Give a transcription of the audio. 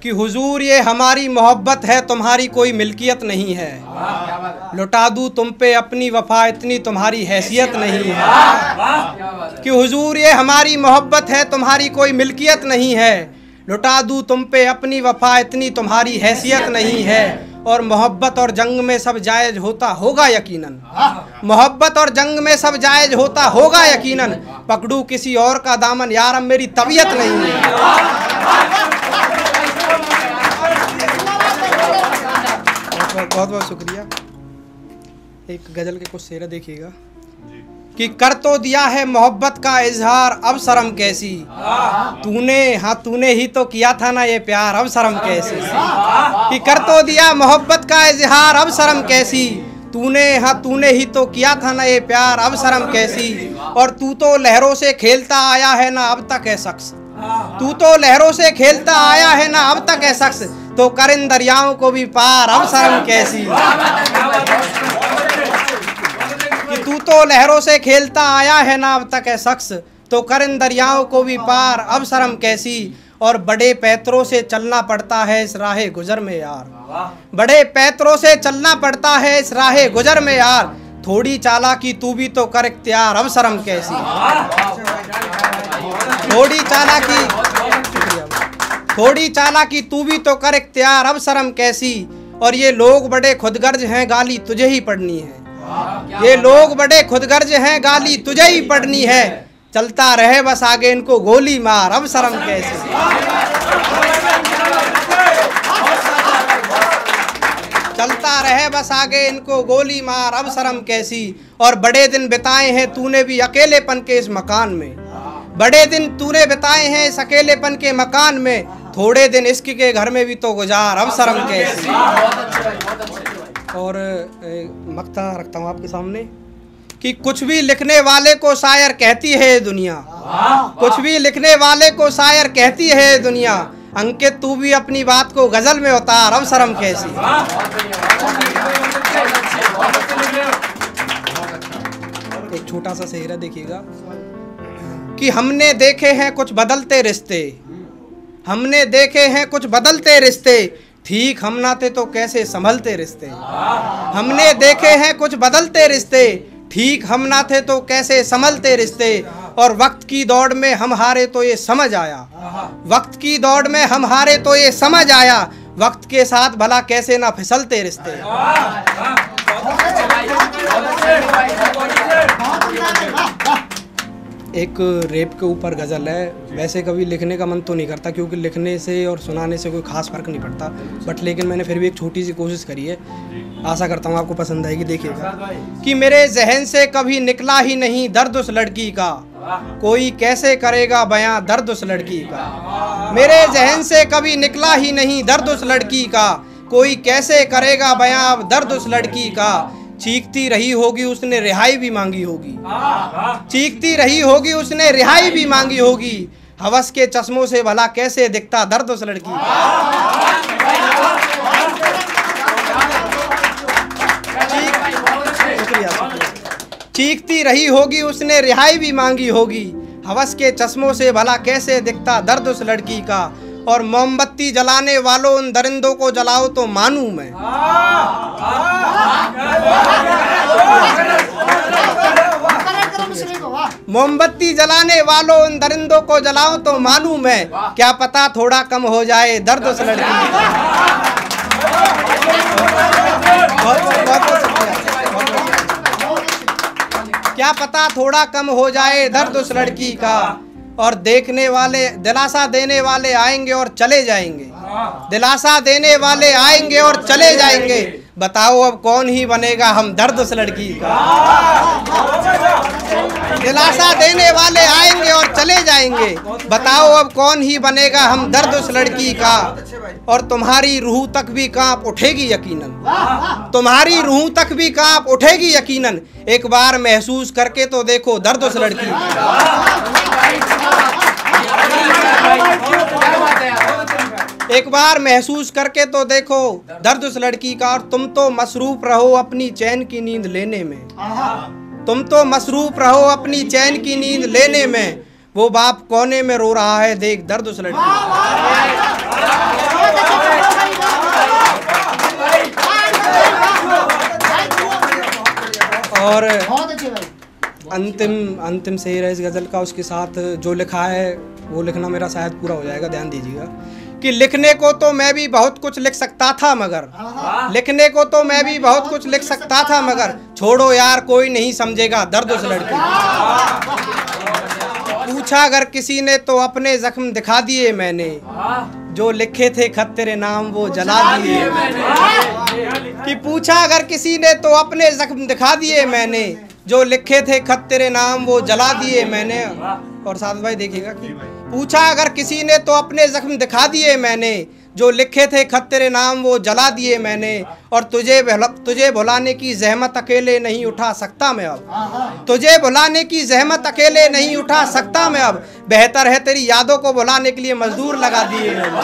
कि हुजूर ये हमारी मोहब्बत है, तुम्हारी कोई मिल्कियत नहीं है। लुटा दूँ तुम पे अपनी वफा, इतनी तुम्हारी हैसियत नहीं है। कि हुजूर ये हमारी मोहब्बत है, तुम्हारी कोई मिल्कियत नहीं है। लुटा दूँ तुम पे अपनी वफा, इतनी तुम्हारी हैसियत नहीं है। और मोहब्बत और जंग में सब जायज़ होता होगा यकीनन। मोहब्बत और जंग में सब जायज़ होता होगा यकीनन। पकड़ूँ किसी और का दामन यार, अब मेरी तबीयत नहीं है। बहुत बहुत शुक्रिया। एक गज़ल के कुछ शेर देखिएगा कि कर तो दिया है मोहब्बत का इजहार, अब शर्म कैसी। तूने ही तो किया था ना ये प्यार, अब शर्म कैसी। कि कर तो दिया मोहब्बत का इजहार, अब शर्म कैसी। तूने ही तो किया था ना ये प्यार, अब शर्म कैसी। और तू तो लहरों से खेलता आया है ना अब तक है शख्स। तू तो लहरों से खेलता आया है ना अब तक है शख्स। तो कर इन दरियाओं को भी पार, अब शर्म कैसी। कि तू तो लहरों से खेलता आया है ना अब तक है शख्स। तो कर इन दरियाओं को भी पार, अब शर्म कैसी। और बड़े पैतरों से चलना पड़ता है इस राहे गुजर में यार। बड़े पैतरों से चलना पड़ता है इस राहे गुजर में यार। थोड़ी चालाकी तू भी तो कर इख्तियार, अब शर्म कैसी। थोड़ी चालाकी तू भी तो कर इख्तियार, अब शर्म कैसी। और ये लोग बड़े खुदगर्ज हैं, गाली तुझे ही पढ़नी है। ये लोग बड़े खुदगर्ज हैं, गाली तुझे ही पढ़नी है। चलता रहे बस आगे इनको गोली मार, अब शर्म कैसी। चलता रहे बस आगे इनको गोली मार, अब शर्म कैसी। और बड़े दिन बिताए हैं तूने भी अकेलेपन के इस मकान में। बड़े दिन तूने बिताए हैं इस अकेलेपन के मकान में। थोड़े दिन इश्क के घर में भी तो गुजार, अब शर्म कैसी। और मक्ता रखता हूँ आपके सामने कि कुछ भी लिखने वाले को शायर कहती है दुनिया। कुछ भी लिखने वाले को शायर कहती है दुनिया। अंकित तू भी अपनी बात को गजल में उतार, अब शर्म कैसी। एक छोटा सा शेर देखिएगा कि हमने देखे हैं कुछ बदलते रिश्ते। हमने देखे हैं कुछ बदलते रिश्ते। ठीक हम ना थे तो कैसे संभलते रिश्ते। हमने देखे हैं कुछ बदलते रिश्ते। ठीक हम ना थे तो कैसे संभलते रिश्ते। और वक्त की दौड़ में हम हारे तो ये समझ आया। वक्त की दौड़ में हम हारे तो ये समझ आया। वक्त के साथ भला कैसे ना फिसलते रिश्ते। एक रेप के ऊपर गज़ल है। वैसे कभी लिखने का मन तो नहीं करता क्योंकि लिखने से और सुनाने से कोई ख़ास फ़र्क नहीं पड़ता, बट लेकिन मैंने फिर भी एक छोटी सी कोशिश करी है। आशा करता हूँ आपको पसंद आएगी। देखिएगा कि मेरे जहन से कभी निकला ही नहीं दर्द उस लड़की का। कोई कैसे करेगा बयां दर्द उस लड़की का। मेरे जहन से कभी निकला ही नहीं दर्द उस लड़की का। कोई कैसे करेगा बयां अब दर्द उस लड़की का। चीखती रही होगी उसने रिहाई भी मांगी होगी। चीखती रही होगी उसने रिहाई भी मांगी होगी। हवस के चश्मों से भला कैसे दिखता दर्द उस लड़की का। चीखती रही होगी उसने रिहाई भी मांगी होगी। हवस के चश्मों से भला कैसे दिखता दर्द उस लड़की का। और मोमबत्ती जलाने वालों उन दरिंदों को जलाओ तो मानूं मैं। मोमबत्ती जलाने वालों उन दरिंदों को जलाओ तो मानूं मैं। क्या पता थोड़ा कम हो जाए दर्द उस लड़की का। क्या पता थोड़ा कम हो जाए दर्द उस लड़की का। और देखने वाले दिलासा देने वाले आएंगे और चले जाएंगे। दिलासा देने वाले आएंगे और चले जाएंगे। बताओ अब कौन ही बनेगा हम दर्द उस लड़की का। दिलासा देने वाले आएंगे और चले जाएंगे। बताओ अब कौन ही बनेगा हम दर्द उस लड़की का। और तुम्हारी रूह तक भी कांप उठेगी यकीनन। तुम्हारी रूह तक भी कांप उठेगी यकीनन। एक बार महसूस करके तो देखो दर्द उस लड़की का। एक बार महसूस करके तो देखो दर्द उस लड़की का। और तुम तो मसरूफ रहो अपनी चैन की नींद लेने में। तुम तो मसरूफ रहो अपनी चैन की नींद लेने में। वो बाप कोने में रो रहा है, देख दर्द उस लड़की का। और अंतिम शेर है इस गज़ल का, उसके साथ जो लिखा है वो लिखना मेरा शायद पूरा हो जाएगा, ध्यान दीजिएगा कि लिखने को तो मैं भी बहुत कुछ लिख सकता था मगर, लिखने को तो मैं भी बहुत कुछ लिख सकता था मगर, छोड़ो यार कोई नहीं समझेगा दर्द उस लड़की का। पूछा अगर किसी ने तो अपने जख्म दिखा दिए मैंने, जो लिखे थे खत तेरे नाम वो जला दिए मैंने। कि पूछा अगर किसी ने तो अपने जख्म दिखा दिए मैंने, जो लिखे थे खत तेरे नाम वो जला दिए मैंने। और साथ भाई देखिएगा कि पूछा अगर किसी ने तो अपने जख्म दिखा दिए मैंने, जो लिखे थे खत तेरे नाम वो जला दिए मैंने। और तुझे भुलाने की जहमत अकेले नहीं उठा सकता मैं अब, तुझे भुलाने की जहमत अकेले नहीं उठा सकता मैं अब, बेहतर है तेरी यादों को भुलाने के लिए मजदूर लगा दिए मैंने।